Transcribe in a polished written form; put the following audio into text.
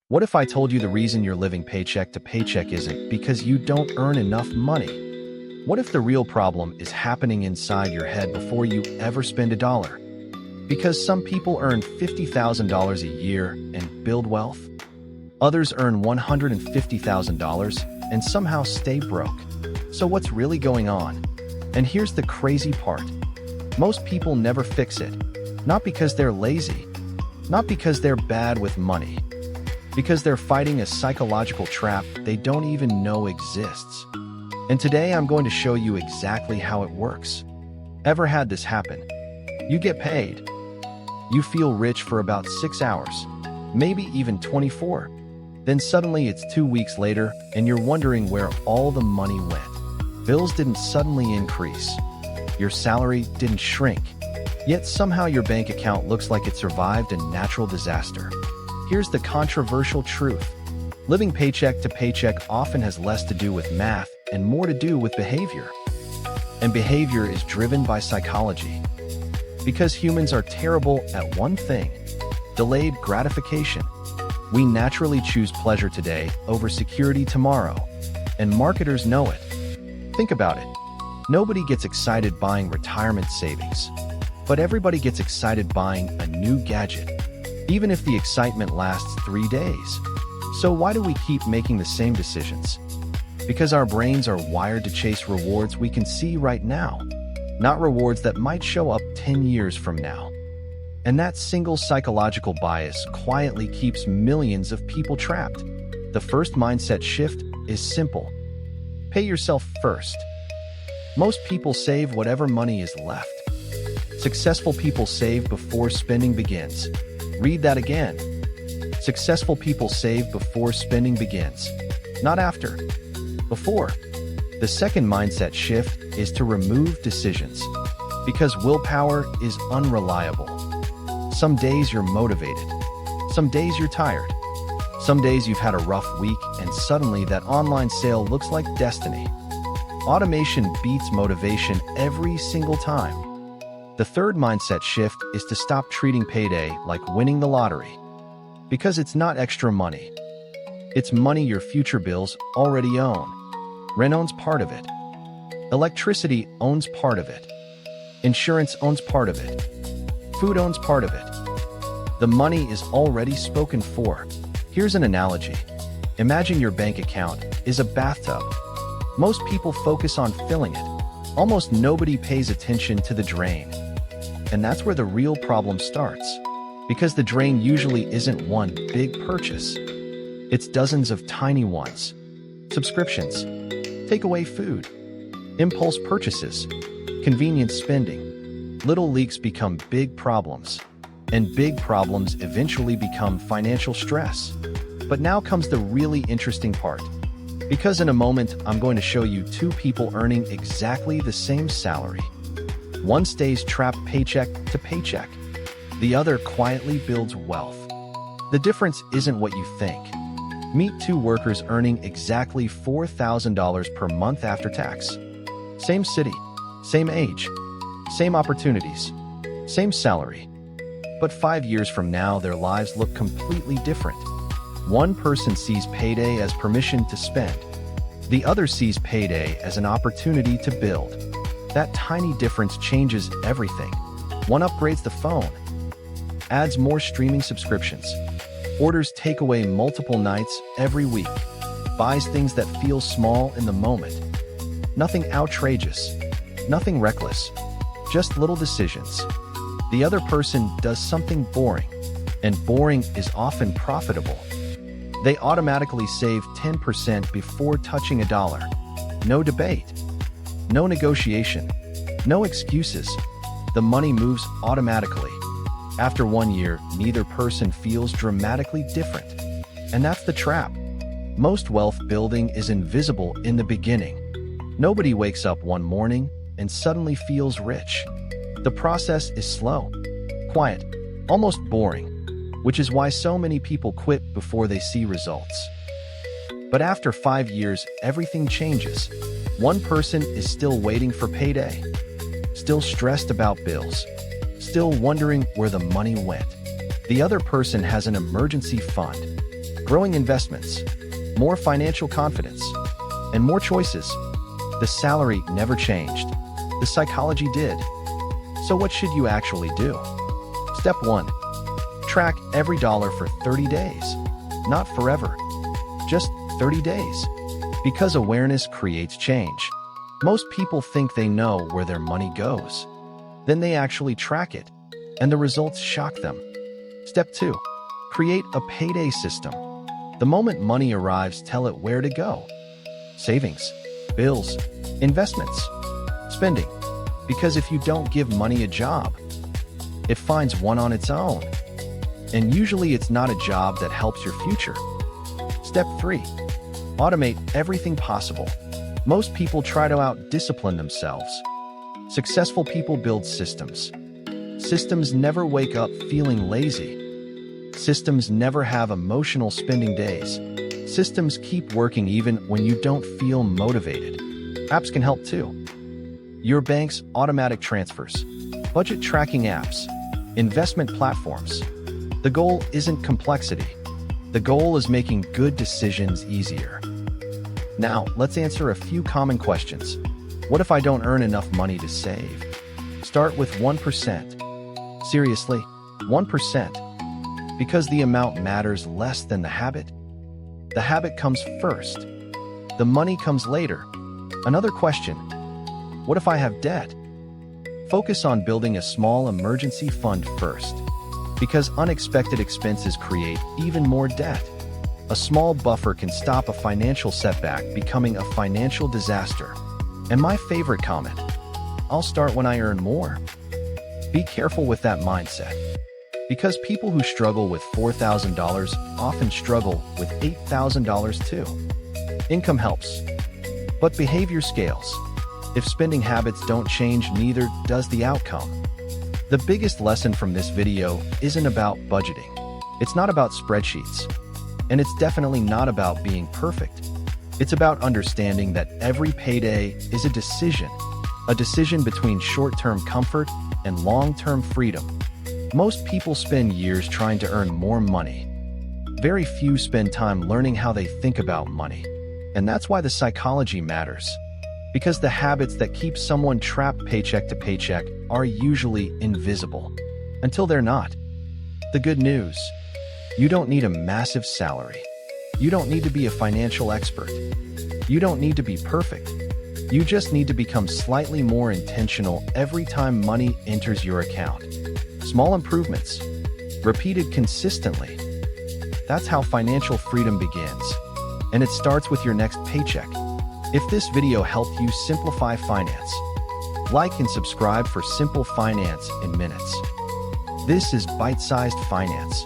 What if I told you the reason you're living paycheck to paycheck isn't because you don't earn enough money? What if the real problem is happening inside your head before you ever spend a dollar? Because some people earn $50,000 a year and build wealth. Others earn $150,000 and somehow stay broke. So what's really going on? And here's the crazy part. Most people never fix it. Not because they're lazy. Not because they're bad with money. Because they're fighting a psychological trap they don't even know exists. And today I'm going to show you exactly how it works. Ever had this happen? You get paid. You feel rich for about 6 hours, maybe even 24. Then suddenly it's 2 weeks later and you're wondering where all the money went. Bills didn't suddenly increase. Your salary didn't shrink. Yet somehow your bank account looks like it survived a natural disaster. Here's the controversial truth. Living paycheck to paycheck often has less to do with math and more to do with behavior. And behavior is driven by psychology. Because humans are terrible at one thing: delayed gratification. We naturally choose pleasure today over security tomorrow. And marketers know it. Think about it. Nobody gets excited buying retirement savings. But everybody gets excited buying a new gadget, even if the excitement lasts 3 days. So why do we keep making the same decisions? Because our brains are wired to chase rewards we can see right now, not rewards that might show up 10 years from now. And that single psychological bias quietly keeps millions of people trapped. The first mindset shift is simple. Pay yourself first. Most people save whatever money is left. Successful people save before spending begins. Read that again. Successful people save before spending begins, not after. Before. The second mindset shift is to remove decisions, because willpower is unreliable. Some days you're motivated. Some days you're tired. Some days you've had a rough week and suddenly that online sale looks like destiny. Automation beats motivation every single time. The third mindset shift is to stop treating payday like winning the lottery. Because it's not extra money. It's money your future bills already own. Rent owns part of it. Electricity owns part of it. Insurance owns part of it. Food owns part of it. The money is already spoken for. Here's an analogy. Imagine your bank account is a bathtub. Most people focus on filling it. Almost nobody pays attention to the drain. And that's where the real problem starts. Because the drain usually isn't one big purchase. It's dozens of tiny ones. Subscriptions, takeaway food, impulse purchases, convenience spending. Little leaks become big problems. And big problems eventually become financial stress. But now comes the really interesting part. Because in a moment, I'm going to show you two people earning exactly the same salary. One stays trapped paycheck to paycheck. The other quietly builds wealth. The difference isn't what you think. Meet two workers earning exactly $4,000 per month after tax. Same city, same age, same opportunities, same salary. But 5 years from now, their lives look completely different. One person sees payday as permission to spend. The other sees payday as an opportunity to build. That tiny difference changes everything. One upgrades the phone, adds more streaming subscriptions, orders takeaway multiple nights every week, buys things that feel small in the moment. Nothing outrageous, nothing reckless, just little decisions. The other person does something boring, and boring is often profitable. They automatically save 10% before touching a dollar. No debate. No negotiation. No excuses. The money moves automatically. After 1 year, neither person feels dramatically different. And that's the trap. Most wealth building is invisible in the beginning. Nobody wakes up one morning and suddenly feels rich. The process is slow, quiet, almost boring, which is why so many people quit before they see results. But after 5 years, everything changes. One person is still waiting for payday, still stressed about bills, still wondering where the money went. The other person has an emergency fund, growing investments, more financial confidence, and more choices. The salary never changed. The psychology did. So what should you actually do? Step 1. Track every dollar for 30 days. Not forever. Just 30 days. Because awareness creates change. Most people think they know where their money goes. Then they actually track it, and the results shock them. Step 2. Create a payday system. The moment money arrives, tell it where to go. Savings, bills, investments, spending. Because if you don't give money a job, it finds one on its own. And usually it's not a job that helps your future. Step 3. Automate everything possible. Most people try to out-discipline themselves. Successful people build systems. Systems never wake up feeling lazy. Systems never have emotional spending days. Systems keep working even when you don't feel motivated. Apps can help too. Your bank's automatic transfers, budget tracking apps, investment platforms. The goal isn't complexity. The goal is making good decisions easier. Now, let's answer a few common questions. What if I don't earn enough money to save? Start with 1%. Seriously, 1%. Because the amount matters less than the habit. The habit comes first. The money comes later. Another question. What if I have debt? Focus on building a small emergency fund first. Because unexpected expenses create even more debt. A small buffer can stop a financial setback becoming a financial disaster. And my favorite comment, I'll start when I earn more. Be careful with that mindset. Because people who struggle with $4,000 often struggle with $8,000 too. Income helps, but behavior scales. If spending habits don't change, neither does the outcome. The biggest lesson from this video isn't about budgeting. It's not about spreadsheets. And it's definitely not about being perfect. It's about understanding that every payday is a decision between short-term comfort and long-term freedom. Most people spend years trying to earn more money. Very few spend time learning how they think about money. And that's why the psychology matters. Because the habits that keep someone trapped paycheck to paycheck are usually invisible. Until they're not. The good news. You don't need a massive salary. You don't need to be a financial expert. You don't need to be perfect. You just need to become slightly more intentional every time money enters your account. Small improvements, repeated consistently. That's how financial freedom begins. And it starts with your next paycheck. If this video helped you simplify finance, like and subscribe for simple finance in minutes. This is Bite-Sized Finance.